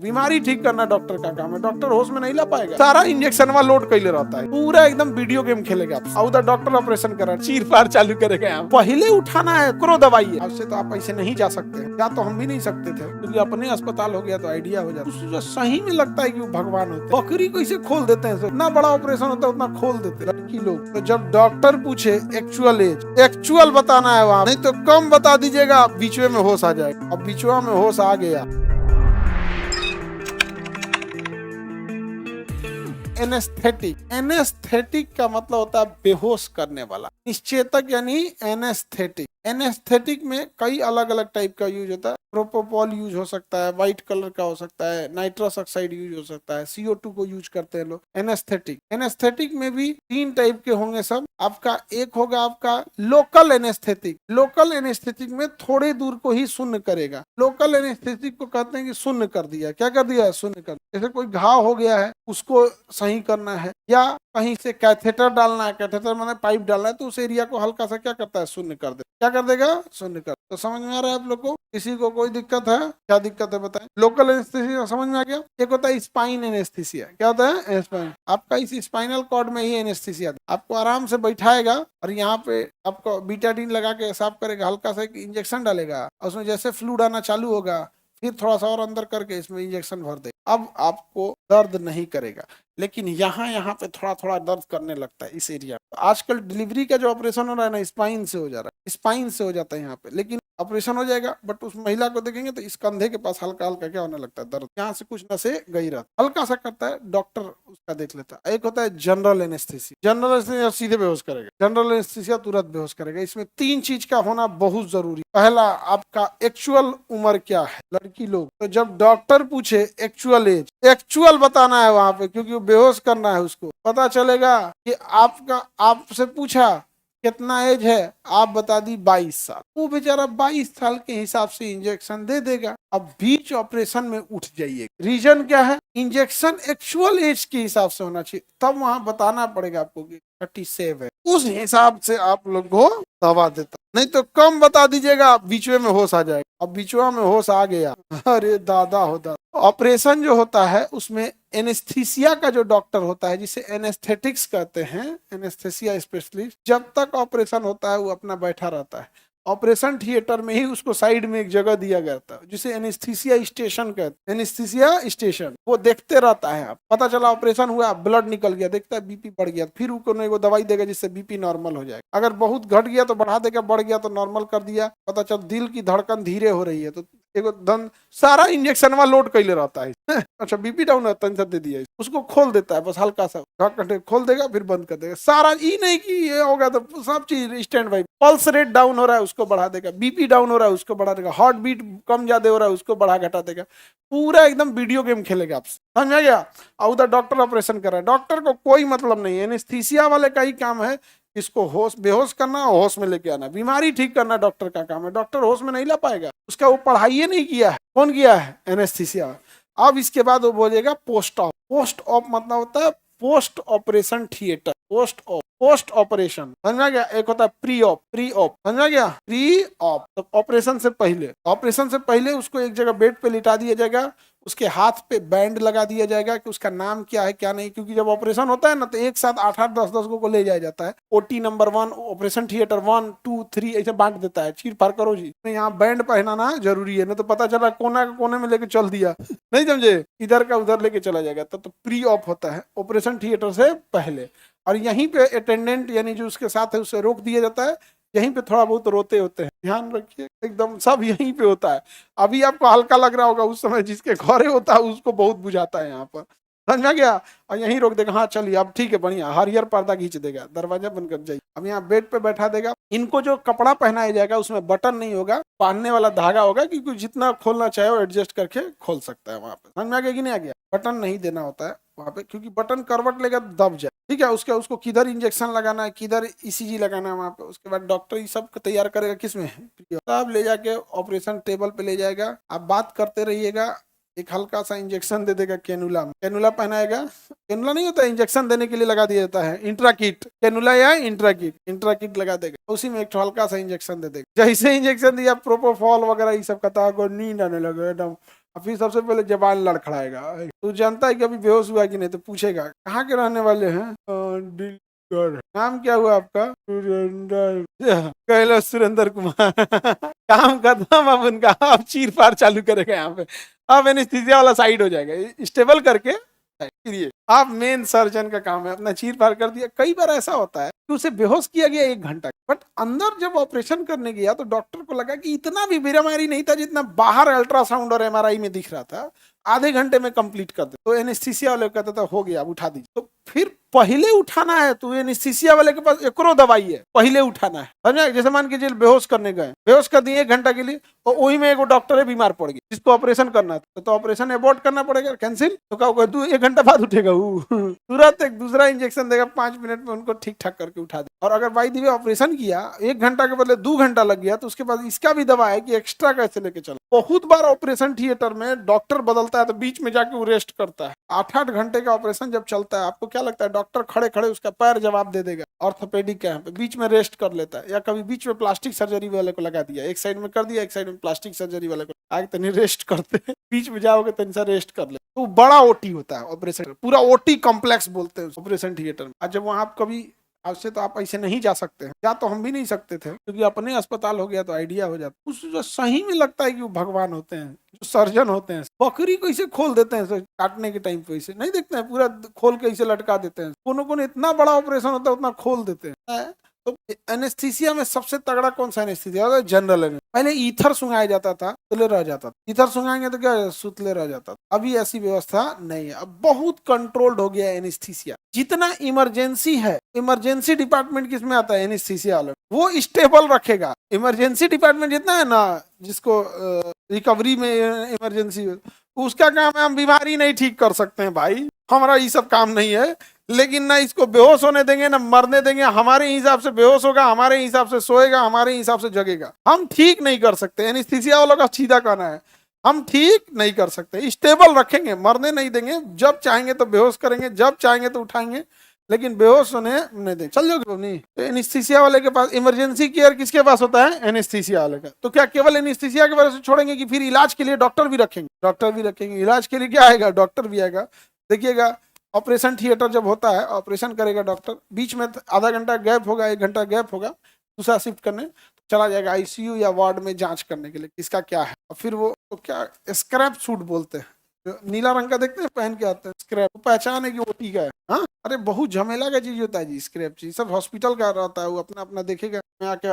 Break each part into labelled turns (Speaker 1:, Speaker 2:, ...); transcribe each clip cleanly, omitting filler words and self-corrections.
Speaker 1: बीमारी ठीक करना डॉक्टर का काम है। डॉक्टर होश में नहीं ला पाएगा, सारा इंजेक्शन वाला लोड कैले रहता है, पूरा एकदम वीडियो गेम खेलेगा। आप उधर डॉक्टर ऑपरेशन कर रहा है, चीर फाड़ चालू करेगा। यहाँ पहले उठाना है, करो दवाई है। आपसे तो आप ऐसे नहीं जा सकते, या तो हम भी नहीं सकते थे, क्योंकि अपने अस्पताल हो गया तो आइडिया हो जाता है। सही में लगता है कि वो भगवान होते हैं। बकरी को इसे खोल देते हैं, इतना बड़ा ऑपरेशन होता है उतना खोल देते हैं लड़की लोग। तो जब डॉक्टर पूछे एक्चुअल एज, एक्चुअल बताना है वहाँ, नहीं तो कम बता दीजिएगा, बीचवे में होश आ जाएगा। अब बीचवा में होश आ गया। एनेस्थेटिक, एनेस्थेटिक का मतलब होता है बेहोश करने वाला। निश्चेतक यानी एनेस्थेटिक। एनेस्थेटिक में कई अलग अलग टाइप का यूज होता है। प्रोपोपॉल यूज हो सकता है, व्हाइट कलर का हो सकता है, नाइट्रस ऑक्साइड यूज हो सकता है, CO2 को यूज करते हैं लोग। एनेस्थेटिक, एनेस्थेटिक में भी 3 टाइप के होंगे सब। आपका एक होगा आपका लोकल एनेस्थेटिक। लोकल एनेस्थेटिक में थोड़े दूर को ही शून्य करेगा। लोकल एनेस्थेटिक को कहते हैं कि शून्य कर दिया। क्या कर दिया? शून्य कर दिया। जैसे कोई घाव हो गया है, उसको सही करना है, या कहीं से कैथेटर डालना है, कैथेटर माने पाइप डालना है, तो उस एरिया को हल्का सा क्या करता है? शून्य कर दे। क्या कर देगा? शून्य कर। तो समझ में आ रहा है आप लोग को? किसी को कोई दिक्कत है? क्या दिक्कत है बताएं? लोकल एनेस्थीसिया समझ में आ गया? एक होता है स्पाइन एनेस्थीसिया। क्या होता है? स्पाइन। आपका इस स्पाइनल कॉर्ड में ही एनेस्थीसिया, आपको आराम से बैठाएगा और यहाँ पे आपको बीटाडीन लगा के साफ करेगा, हल्का सा एक इंजेक्शन डालेगा, उसमें जैसे फ्लूइड आना चालू होगा, फिर थोड़ा सा और अंदर करके इसमें इंजेक्शन भर दे। अब आपको दर्द नहीं करेगा, लेकिन यहाँ पे थोड़ा थोड़ा दर्द करने लगता है इस एरिया में। आजकल डिलीवरी का जो ऑपरेशन हो रहा है ना, स्पाइन से हो जा रहा है, स्पाइन से हो जाता है यहाँ पे, लेकिन ऑपरेशन हो जाएगा। बट उस महिला को देखेंगे तो इस कंधे के पास हल्का हल्का क्या होने लगता है? दर्द। यहाँ से कुछ नसें गई रहता, हल्का सा करता है, डॉक्टर उसका देख लेता है। एक होता है जनरल एनेस्थीसिया। जनरल एनेस्थीसिया सीधे बेहोश करेगा, जनरल एनेस्थीसिया तुरंत बेहोश करेगा। इसमें 3 चीज का होना बहुत जरूरी। पहला, आपका एक्चुअल उम्र क्या है। लड़की लोग, तो जब डॉक्टर पूछे एक्चुअल एज, एक्चुअल बताना है वहां पे, क्योंकि वो बेहोश करना है, उसको पता चलेगा कि आपका, आपसे पूछा कितना एज है, आप बता दी 22 साल। वो बेचारा 22 साल के हिसाब से इंजेक्शन दे देगा। अब बीच ऑपरेशन में उठ जाइए, रीजन क्या है? इंजेक्शन एक्चुअल एज के हिसाब से होना चाहिए, तब वहां बताना पड़ेगा आपको कि 37 है, उस हिसाब से आप लोग को दवा देता। नहीं तो कम बता दीजिएगा, बीचवे में होश आ जाएगा। अब बीचवा में होश आ गया, अरे दादा हो दादा। ऑपरेशन जो होता है उसमें एनेस्थीसिया का जो डॉक्टर होता है, जिसे एनेस्थेटिक्स कहते हैं, एनेस्थेसिया स्पेशलिस्ट, जब तक ऑपरेशन होता है वो अपना बैठा रहता है। ऑपरेशन थिएटर में ही उसको साइड में एक जगह दिया गया था, जिसे एनेस्थीसिया स्टेशन कहते हैं। एनेस्थीसिया स्टेशन, वो देखते रहता है। आप पता चला ऑपरेशन हुआ, ब्लड निकल गया, देखता है बीपी बढ़ गया, फिर वो दवाई देगा जिससे बीपी नॉर्मल हो जाएगा। अगर बहुत घट गया तो बढ़ा देगा, बढ़ गया तो नॉर्मल कर दिया। पता चल दिल की धड़कन धीरे हो रही है तो एगो धन सारा इंजेक्शन वाला लोड कैले रहता है। अच्छा बीपी डाउन है, टेंशन दे दिया, उसको खोल देता है, बस हल्का सा खोल देगा, फिर बंद कर देगा। सारा ई नहीं कि ये होगा तो सब चीज stand by. Pulse rate down हो रहा है उसको बढ़ा देगा, बीपी डाउन हो रहा है उसको बढ़ा देगा, हार्ट बीट कम ज्यादा हो रहा है उसको बढ़ा घटा देगा। पूरा एकदम वीडियो गेम खेलेगा आपसे, समझ आ गया? और उधर डॉक्टर ऑपरेशन कर रहा है, डॉक्टर को कोई मतलब नहीं है। एनेस्थीसिया वाले का ही काम है इसको होश, बेहोश करना, होश में लेके आना। बीमारी ठीक करना डॉक्टर का काम है। डॉक्टर होश में नहीं ला पाएगा, उसका वो पढ़ाई नहीं किया है। कौन किया है? एनेस्थीसिया। अब इसके बाद वो बोलेगा पोस्ट ऑप। पोस्ट ऑप मतलब होता है post operation theatre, post op, post operation, समझ गया? एक होता है प्री ऑप, प्री ऑप, समझ गया? प्री ऑप तो ऑपरेशन से पहले, ऑपरेशन से पहले उसको एक जगह बेड पे लिटा दिया जाएगा, उसके हाथ पे बैंड लगा दिया जाएगा कि उसका नाम क्या है क्या नहीं, क्योंकि जब ऑपरेशन होता है ना तो एक साथ 8-8 10-10 को ले जाया जाता है। OT नंबर 1, ऑपरेशन थिएटर 1 2 3 ऐसे बांट देता है, चीर फाड़ करो जी। यहाँ बैंड पहनाना जरूरी है, ना तो पता चला कोने में लेके चल दिया, नहीं समझे, इधर का उधर लेके चला जाएगा। तो प्री ऑप होता है ऑपरेशन थिएटर से पहले। और यहीं पे अटेंडेंट यानी जो उसके साथ है उसे रोक दिया जाता है, यहीं पे थोड़ा बहुत रोते होते हैं, ध्यान रखिए, एकदम सब यहीं पे होता है। अभी आपको हल्का लग रहा होगा, उस समय जिसके घरे होता है उसको बहुत बुझाता है यहाँ पर, समझ में गया? और यहीं रोक देगा, हाँ चलिए अब ठीक है, बढ़िया, हरियर पर्दा खींच देगा, दरवाजा बंद कर जाइए। अब यहाँ बेड पे बैठा देगा। इनको जो कपड़ा पहनाया जाएगा उसमें बटन नहीं होगा, बांधने वाला धागा होगा, क्योंकि जितना खोलना चाहे वो एडजस्ट करके खोल सकता है वहां पे। समझ में आ गया कि नहीं आ गया? बटन नहीं देना होता है वहां पे, क्योंकि बटन करवट लेगा दब जाए, ठीक है? उसको किधर इंजेक्शन लगाना है, किधर ECG लगाना है वहां पे, उसके बाद डॉक्टर ये सब तैयार करेगा। किसमें? सब ले जाके ऑपरेशन टेबल पे ले जाएगा। आप बात करते रहिएगा, एक हल्का सा इंजेक्शन दे देगा, कैनुला में, कैनुला पहनाएगा। कैनुला नहीं होता, इंजेक्शन देने के लिए लगा दिया जाता है, इंट्राकिट, कैनुला या इंट्राकिट, इंट्राकिट लगा देगा, उसी में एक हल्का सा इंजेक्शन दे देगा। जैसे इंजेक्शन दिया, प्रोपोफॉल वगैरह ये सब का नींद आने लगे एकदम, और फिर सबसे पहले जबान लड़खड़ाएगा। तू जानता है कि अभी बेहोश हुआ कि नहीं, तो पूछेगा कहाँ के रहने वाले हैं, दिलगढ़। नाम क्या हुआ आपका, सुरेंद्र। कह लो सुरेंद्र कुमार। काम खत्म अब उनका, अब चीर फाड़ चालू करेगा यहाँ पे। अब एनेस्थीसिया वाला साइड हो जाएगा, स्टेबल करके फिर ये आप मेन सर्जन का काम है, अपना चीर फाड़ कर दिया। कई बार ऐसा होता है कि उसे बेहोश किया गया 1 घंटा, बट अंदर जब ऑपरेशन करने गया तो डॉक्टर को लगा कि इतना भी बीमारी नहीं था जितना बाहर अल्ट्रासाउंड और एमआरआई में दिख रहा था, आधे घंटे में कंप्लीट कर दे। तो एनेस्थीसिया वाले कहता था हो गया, अब उठा दीजिए। तो फिर पहले उठाना है, तो एनेस्थीसिया वाले के पास एकरो दवाई है, पहले उठाना है, समझा। जैसे मान के चलिए बेहोश करने गए, बेहोश कर दिए 1 घंटा के लिए, और वही में एगो डॉक्टर है बीमार पड़ गया जिसको ऑपरेशन करना था, तो ऑपरेशन एबॉर्ट करना पड़ेगा, कैंसिल। तो कहा तू 1 घंटा बाद उठेगा, वो तुरंत एक दूसरा इंजेक्शन देगा, 5 मिनट में उनको ठीक ठाक करके उठा दे। और अगर बाई दी वे ऑपरेशन किया 1 घंटा के बदले 2 घंटा लग गया, तो उसके बाद इसका भी दवा है कि एक्स्ट्रा कैसे लेके चलो। बहुत बार ऑपरेशन थिएटर में डॉक्टर बदलता है तो बीच में जाके वो रेस्ट करता है। 8-8 घंटे का ऑपरेशन जब चलता है, आपको क्या लगता है डॉक्टर खड़े खड़े उसका पैर जवाब दे देगा? ऑर्थोपेडिक यहाँ पे बीच में रेस्ट कर लेता है, या कभी बीच में प्लास्टिक सर्जरी वाले को लगा दिया, एक साइड में कर दिया, एक साइड में प्लास्टिक सर्जरी वाले को आगे तनी रेस्ट करते हैं, बीच में जाओगे तनी सा रेस्ट कर ले। तो बड़ा ओटी होता है ऑपरेशन, पूरा ओटी कॉम्प्लेक्स बोलते हैं ऑपरेशन थिएटर में। आज जब वहां आप कभी, आज से तो आप ऐसे नहीं जा सकते हैं, या तो हम भी नहीं सकते थे क्योंकि अपने अस्पताल हो गया तो आइडिया हो जाता। उस जो सही में लगता है कि वो भगवान होते हैं, जो सर्जन होते हैं, बकरी को इसे खोल देते हैं काटने के टाइम पे, इसे नहीं देखते हैं, पूरा खोल के इसे लटका देते हैं। कोनो इतना बड़ा ऑपरेशन होता है उतना खोल देते हैं। तो एनेस्थीसिया में सबसे तगड़ा कौन सा एनेस्थीसिया होता है? General anaesthesia. पहले ईथर सुंघाया जाता था, सुतले रह जाता था, ईथर सुंघाएंगे तो क्या सुतले रह जाता था। अभी ऐसी व्यवस्था नहीं है, अब बहुत कंट्रोल्ड हो गया है एनेस्थीसिया। जितना इमरजेंसी है, इमरजेंसी डिपार्टमेंट किसमें आता है? एनेस्थीसिया वाला, वो स्टेबल रखेगा। इमरजेंसी डिपार्टमेंट जितना है ना, जिसको रिकवरी में इमरजेंसी, उसका काम है हम बीमारी नहीं ठीक कर सकते हैं भाई, हमारा ये सब काम नहीं है। लेकिन ना इसको बेहोश होने देंगे ना मरने देंगे, हमारे हिसाब से बेहोश होगा, हमारे हिसाब से सोएगा, हमारे हिसाब से जगेगा, हम ठीक नहीं कर सकते। एनेस्थीसिया वालों का सीधा कहना है हम ठीक नहीं कर सकते, स्टेबल रखेंगे, मरने नहीं देंगे, जब चाहेंगे तो बेहोश करेंगे, जब चाहेंगे तो उठाएंगे, लेकिन बेहोश होने नहीं देंगे। चल जाओगे नहीं। तो एनेस्थीसिया वाले के पास इमरजेंसी केयर किसके पास होता है? एनेस्थीसिया वाले का। तो क्या केवल एनेस्थीसिया के वजह से छोड़ेंगे कि फिर इलाज के लिए डॉक्टर भी रखेंगे? डॉक्टर भी रखेंगे। इलाज के लिए क्या आएगा? डॉक्टर भी आएगा। देखिएगा ऑपरेशन थिएटर जब होता है, ऑपरेशन करेगा डॉक्टर, बीच में आधा घंटा गैप होगा, 1 घंटा गैप होगा, दूसरा शिफ्ट करने चला जाएगा आईसीयू या वार्ड में जांच करने के लिए किसका क्या है। और फिर वो तो क्या स्क्रैप सूट बोलते हैं, नीला रंग का देखते हैं पहन के आते हैं, स्क्रैप पहचान है कि वो टीका है। हाँ, अरे बहुत झमेला का चीज होता है जी स्क्रैप चीज, सब हॉस्पिटल का रहता है, वो अपना अपना देखेगा, आके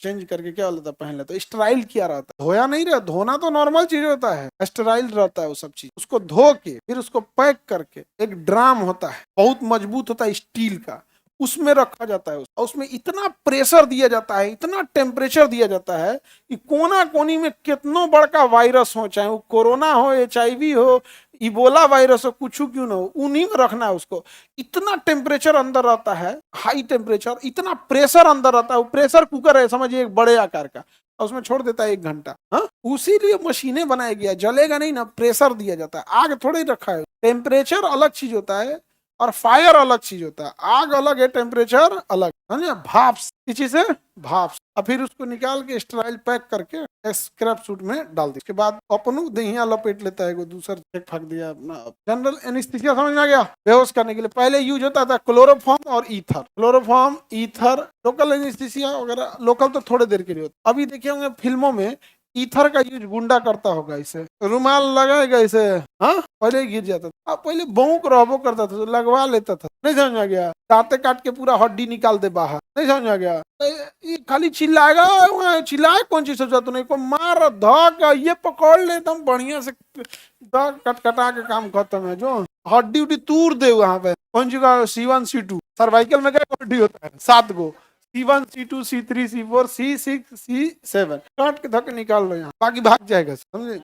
Speaker 1: चेंज करके क्या लेता पहन लेता। स्टराइल किया रहता है, धोया नहीं रहता, धोना तो नॉर्मल चीज होता है, स्टराइल रहता है वो सब चीज। उसको धो के फिर उसको पैक करके एक ड्राम होता है, बहुत मजबूत होता है स्टील का, उसमें रखा जाता है। और उसमें इतना प्रेशर दिया जाता है, इतना टेम्परेचर दिया जाता है कि कोना कोनी में कितनो बड़का वायरस हो, चाहे वो कोरोना हो, HIV हो, इबोला वायरस हो, कुछ क्यों ना हो, उन्हीं में रखना है उसको। इतना टेम्परेचर अंदर रहता है, हाई टेम्परेचर, इतना प्रेशर अंदर रहता है। वो प्रेशर कुकर है समझिए, एक बड़े आकार का, और उसमें छोड़ देता है 1 घंटा। हाँ, उसी लिए मशीनें बनाया गया, जलेगा नहीं ना, प्रेशर दिया जाता है, आग थोड़ी रखा है। टेम्परेचर अलग चीज होता है और फायर अलग चीज होता है, आग अलग है, टेम्परेचर अलग, समझे? भाप किसी से भाप, और फिर उसको निकाल के स्टराइल पैक करके स्क्रैप सूट में डाल दी। उसके बाद अपनों दहिया लपेट लेता है, दूसरा चेक फेंक दिया अपना। जनरल एनेस्थीसिया समझ में आ गया? बेहोश करने के लिए पहले यूज होता था क्लोरोफॉर्म और ether, chloroform, ether. Local anaesthesia वगैरह, लोकल तो थोड़े देर के लिए होता। अभी देखे होंगे फिल्मों में ईथर का यूज गुंडा करता होगा, इसे रुमाल लगाएगा इसे, हाँ, पहले ही गिर जाता था। पहले बहुक रहबो करता था तो लगवा लेता था, नहीं समझ आ गया? दांते काट के पूरा हड्डी निकाल दे बाहर, नहीं समझ आ गया? ये खाली चिल्लाएगा, चिल्लाए कौन चीज सोचा तूने, को मार धक ये पकड़ ले एकदम बढ़िया से, कटकटा के काम खत्म है। जो हड्डी उड्डी तूर दे वहां पे, कौन सी का C1 C2 सर्वाइकल में क्या हड्डी होता है? 7 गो, C1 C2 C3 C4 C6 C7, काट के धक निकाल लो यहाँ, बाकी भाग जाएगा, समझे?